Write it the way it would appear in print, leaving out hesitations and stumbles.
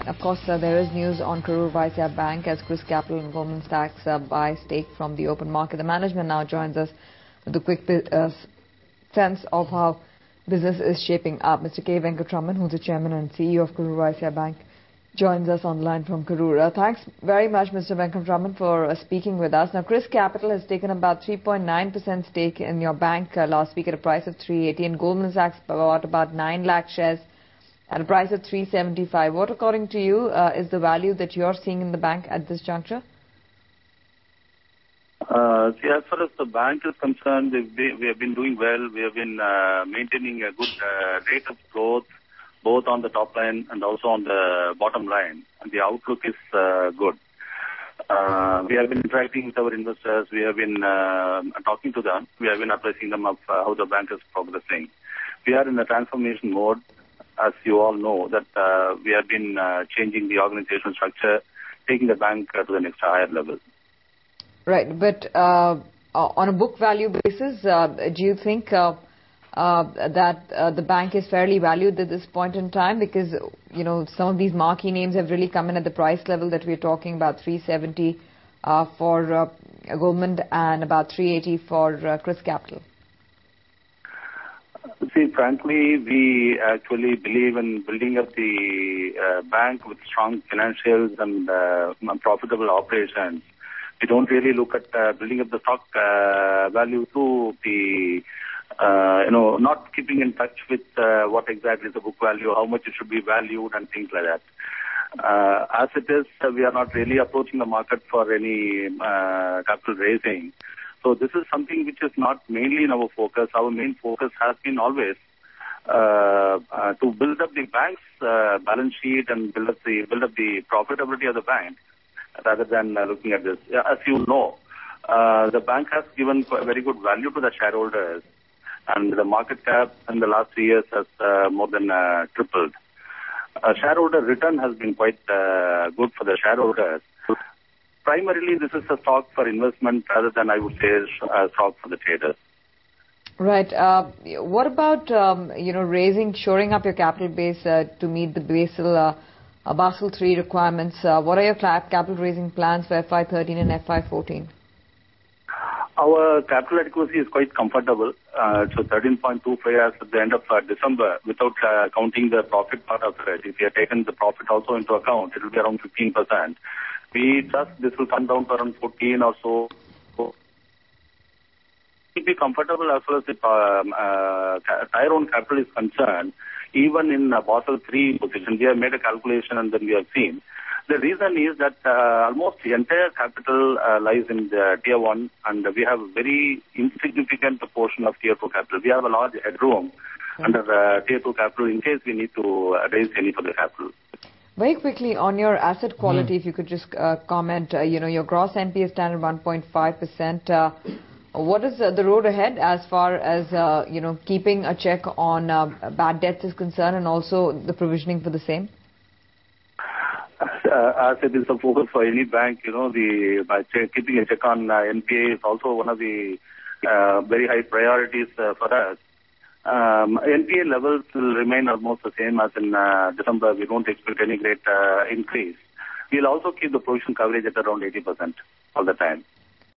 Of course, there is news on Karur Vysya Bank as Chrys Capital and Goldman Sachs buy stake from the open market. The management now joins us with a quick sense of how business is shaping up. Mr. K. Venkatraman, who's the chairman and CEO of Karur Vysya Bank, joins us on the line from Karur. Thanks very much, Mr. Venkatraman, for speaking with us. Now, Chrys Capital has taken about 3.9% stake in your bank last week at a price of 380, and Goldman Sachs bought about 9 lakh shares at a price of 375. What, according to you, is the value that you're seeing in the bank at this juncture? As far as the bank is concerned, we have been doing well. We have been maintaining a good rate of growth, both on the top line and also on the bottom line. And the outlook is good. We have been interacting with our investors. We have been talking to them. We have been advising them of how the bank is progressing. We are in a transformation mode. As you all know, that we have been changing the organizational structure, taking the bank to the next higher level. Right, but on a book value basis, do you think that the bank is fairly valued at this point in time? Because, you know, some of these marquee names have really come in at the price level that we're talking about, 370 for Goldman and about 380 for Chrys Capital. See, frankly, we actually believe in building up the bank with strong financials and profitable operations. We don't really look at building up the stock value through the, not keeping in touch with what exactly is the book value, how much it should be valued and things like that. As it is, we are not really approaching the market for any capital raising. So this is something which is not mainly in our focus. Our main focus has been always to build up the bank's balance sheet and build up the profitability of the bank, rather than looking at this. As you know, the bank has given very good value to the shareholders, and the market cap in the last 3 years has more than tripled. Shareholder return has been quite good for the shareholders. Primarily, this is a stock for investment rather than, I would say, a stock for the traders. Right. What about, shoring up your capital base to meet the Basel III requirements? What are your capital raising plans for FY13 and FY14? Our capital adequacy is quite comfortable. It's 13.25 as at the end of December, without counting the profit part of it. If you have taken the profit also into account, it will be around 15%. We trust this will come down to around 14 or so. We'll be comfortable as far as the Tier 1 capital is concerned. Even in Basel III position, we have made a calculation and then we have seen. The reason is that almost the entire capital lies in the Tier 1, and we have a very insignificant portion of Tier 2 capital. We have a large headroom under Tier 2 capital in case we need to raise any further capital. Very quickly, on your asset quality, if you could just comment, your gross NPA stand at 1.5%. What is the road ahead as far as, keeping a check on bad debts is concerned, and also the provisioning for the same? As it is a focus for any bank, keeping a check on NPA is also one of the very high priorities for us. NPA levels will remain almost the same as in December. We don't expect any great increase. We'll also keep the provision coverage at around 80% all the time.